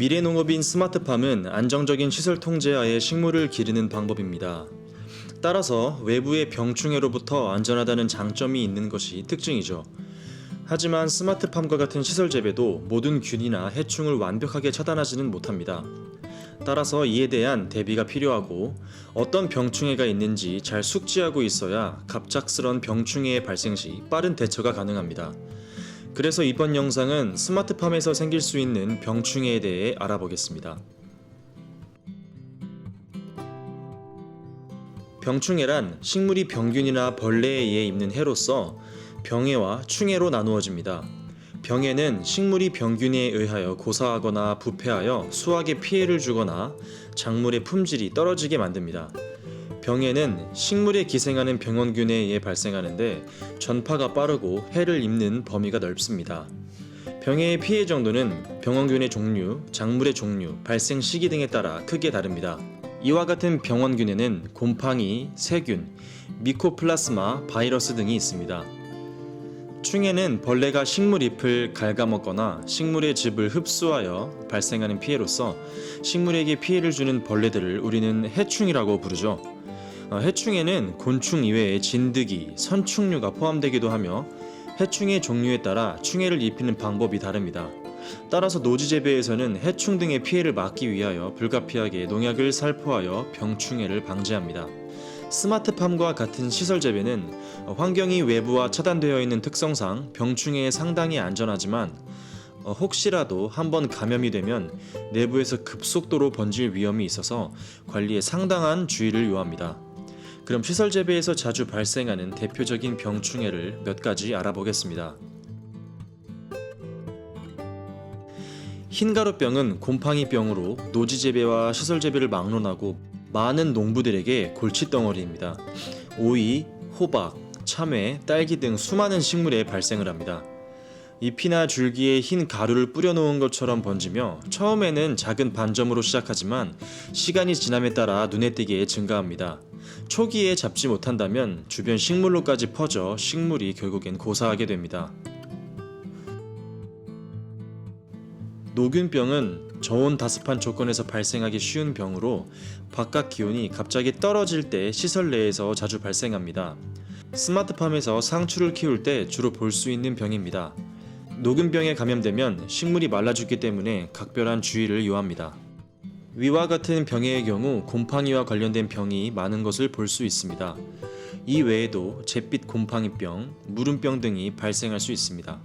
미래농업인 스마트팜은 안정적인 시설 통제하에 식물을 기르는 방법입니다. 따라서 외부의 병충해로부터 안전하다는 장점이 있는 것이 특징이죠. 하지만 스마트팜과 같은 시설 재배도 모든 균이나 해충을 완벽하게 차단하지는 못합니다. 따라서 이에 대한 대비가 필요하고 어떤 병충해가 있는지 잘 숙지하고 있어야 갑작스런 병충해의 발생 시 빠른 대처가 가능합니다. 그래서 이번 영상은 스마트팜에서 생길 수 있는 병충해에 대해 알아보겠습니다. 병충해란 식물이 병균이나 벌레에 의해 입는 해로서 병해와 충해로 나누어집니다. 병해는 식물이 병균에 의하여 고사하거나 부패하여 수확에 피해를 주거나 작물의 품질이 떨어지게 만듭니다. 병해는 식물에 기생하는 병원균에 의해 발생하는데 전파가 빠르고 해를 입는 범위가 넓습니다. 병해의 피해 정도는 병원균의 종류, 작물의 종류, 발생 시기 등에 따라 크게 다릅니다. 이와 같은 병원균에는 곰팡이, 세균, 미코플라스마, 바이러스 등이 있습니다. 충해는 벌레가 식물 잎을 갉아먹거나 식물의 즙을 흡수하여 발생하는 피해로서 식물에게 피해를 주는 벌레들을 우리는 해충이라고 부르죠. 해충에는 곤충 이외에 진드기, 선충류가 포함되기도 하며 해충의 종류에 따라 충해를 입히는 방법이 다릅니다. 따라서 노지 재배에서는 해충 등의 피해를 막기 위하여 불가피하게 농약을 살포하여 병충해를 방지합니다. 스마트팜과 같은 시설 재배는 환경이 외부와 차단되어 있는 특성상 병충해에 상당히 안전하지만 혹시라도 한번 감염이 되면 내부에서 급속도로 번질 위험이 있어서 관리에 상당한 주의를 요합니다. 그럼 시설 재배에서 자주 발생하는 대표적인 병충해를 몇 가지 알아보겠습니다. 흰가루병은 곰팡이병으로 노지 재배와 시설 재배를 막론하고 많은 농부들에게 골칫덩어리입니다. 오이, 호박, 참외, 딸기 등 수많은 식물에 발생을 합니다. 잎이나 줄기에 흰 가루를 뿌려놓은 것처럼 번지며 처음에는 작은 반점으로 시작하지만 시간이 지남에 따라 눈에 띄게 증가합니다. 초기에 잡지 못한다면 주변 식물로까지 퍼져 식물이 결국엔 고사하게 됩니다. 노균병은 저온 다습한 조건에서 발생하기 쉬운 병으로 바깥 기온이 갑자기 떨어질 때 시설 내에서 자주 발생합니다. 스마트팜에서 상추를 키울 때 주로 볼 수 있는 병입니다. 노균병에 감염되면 식물이 말라 죽기 때문에 각별한 주의를 요합니다. 위와 같은 병해의 경우 곰팡이와 관련된 병이 많은 것을 볼 수 있습니다. 이 외에도 잿빛 곰팡이병, 무름병 등이 발생할 수 있습니다.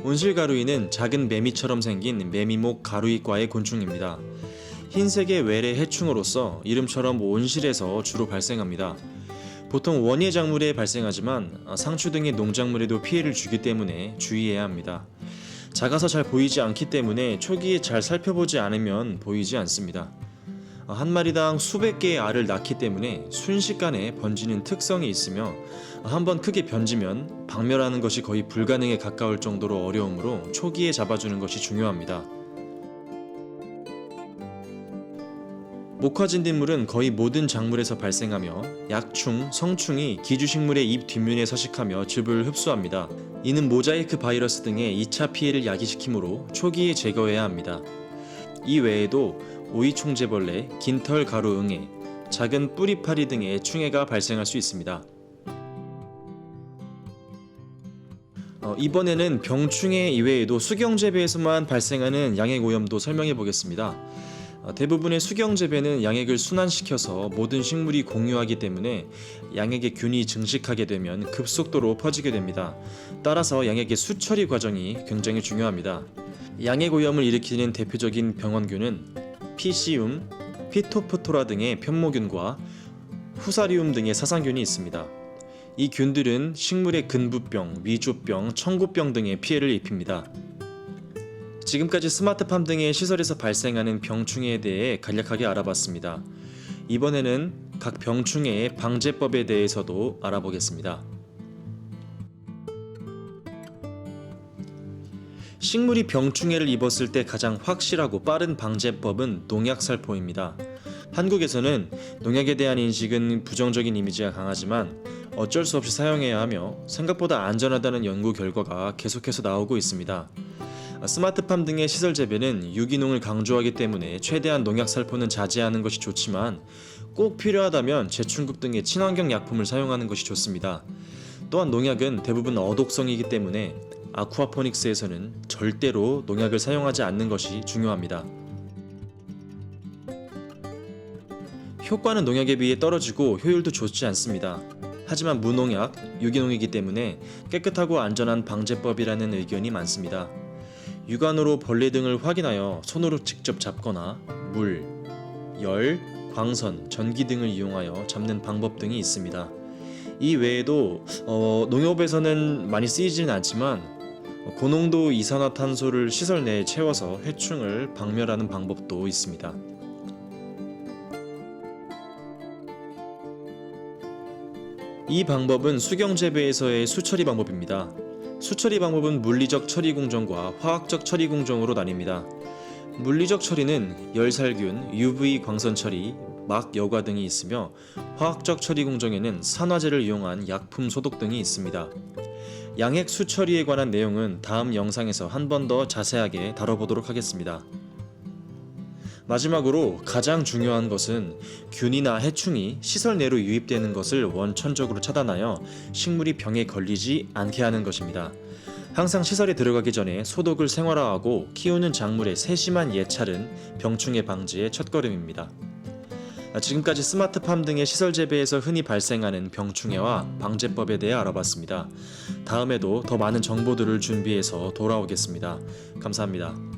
온실가루이는 작은 매미처럼 생긴 매미목 가루이과의 곤충입니다. 흰색의 외래 해충으로서 이름처럼 온실에서 주로 발생합니다. 보통 원예 작물에 발생하지만 상추 등의 농작물에도 피해를 주기 때문에 주의해야 합니다. 작아서 잘 보이지 않기 때문에 초기에 잘 살펴보지 않으면 보이지 않습니다. 한 마리당 수백 개의 알을 낳기 때문에 순식간에 번지는 특성이 있으며 한번 크게 번지면 박멸하는 것이 거의 불가능에 가까울 정도로 어려우므로 초기에 잡아주는 것이 중요합니다. 목화진딧물은 거의 모든 작물에서 발생하며 약충, 성충이 기주식물의 잎 뒷면에 서식하며 즙을 흡수합니다. 이는 모자이크 바이러스 등의 2차 피해를 야기시키므로 초기에 제거해야 합니다. 이 외에도 오이총재벌레, 긴털가루응해, 작은 뿌리파리 등의 충해가 발생할 수 있습니다. 이번에는 병충해 이외에도 수경재배에서만 발생하는 양액오염도 설명해 보겠습니다. 대부분의 수경재배는 양액을 순환시켜서 모든 식물이 공유하기 때문에 양액의 균이 증식하게 되면 급속도로 퍼지게 됩니다. 따라서 양액의 수처리 과정이 굉장히 중요합니다. 양액오염을 일으키는 대표적인 병원균은 피시움, 피토프토라 등의 편모균과 후사리움 등의 사상균이 있습니다. 이 균들은 식물의 근부병, 위조병, 청구병 등의 피해를 입힙니다. 지금까지 스마트팜 등의 시설에서 발생하는 병충해에 대해 간략하게 알아봤습니다. 이번에는 각 병충해의 방제법에 대해서도 알아보겠습니다. 식물이 병충해를 입었을 때 가장 확실하고 빠른 방제법은 농약 살포입니다. 한국에서는 농약에 대한 인식은 부정적인 이미지가 강하지만 어쩔 수 없이 사용해야 하며 생각보다 안전하다는 연구 결과가 계속해서 나오고 있습니다. 스마트팜 등의 시설 재배는 유기농을 강조하기 때문에 최대한 농약 살포는 자제하는 것이 좋지만 꼭 필요하다면 제충국 등의 친환경 약품을 사용하는 것이 좋습니다. 또한 농약은 대부분 어독성이기 때문에 아쿠아포닉스에서는 절대로 농약을 사용하지 않는 것이 중요합니다. 효과는 농약에 비해 떨어지고 효율도 좋지 않습니다. 하지만 무농약, 유기농이기 때문에 깨끗하고 안전한 방제법이라는 의견이 많습니다. 육안으로 벌레 등을 확인하여 손으로 직접 잡거나 물, 열, 광선, 전기 등을 이용하여 잡는 방법 등이 있습니다. 이 외에도 농업에서는 많이 쓰이지는 않지만 고농도 이산화탄소를 시설 내에 채워서 해충을 박멸하는 방법도 있습니다. 이 방법은 수경재배에서의 수처리 방법입니다. 수처리 방법은 물리적 처리 공정과 화학적 처리 공정으로 나뉩니다. 물리적 처리는 열살균, UV 광선 처리, 막 여과 등이 있으며 화학적 처리 공정에는 산화제를 이용한 약품 소독 등이 있습니다. 양핵 수처리에 관한 내용은 다음 영상에서 한 번 더 자세하게 다뤄보도록 하겠습니다. 마지막으로 가장 중요한 것은 균이나 해충이 시설 내로 유입되는 것을 원천적으로 차단하여 식물이 병에 걸리지 않게 하는 것입니다. 항상 시설에 들어가기 전에 소독을 생활화하고 키우는 작물의 세심한 예찰은 병충해 방지의 첫걸음입니다. 지금까지 스마트팜 등의 시설 재배에서 흔히 발생하는 병충해와 방제법에 대해 알아봤습니다. 다음에도 더 많은 정보들을 준비해서 돌아오겠습니다. 감사합니다.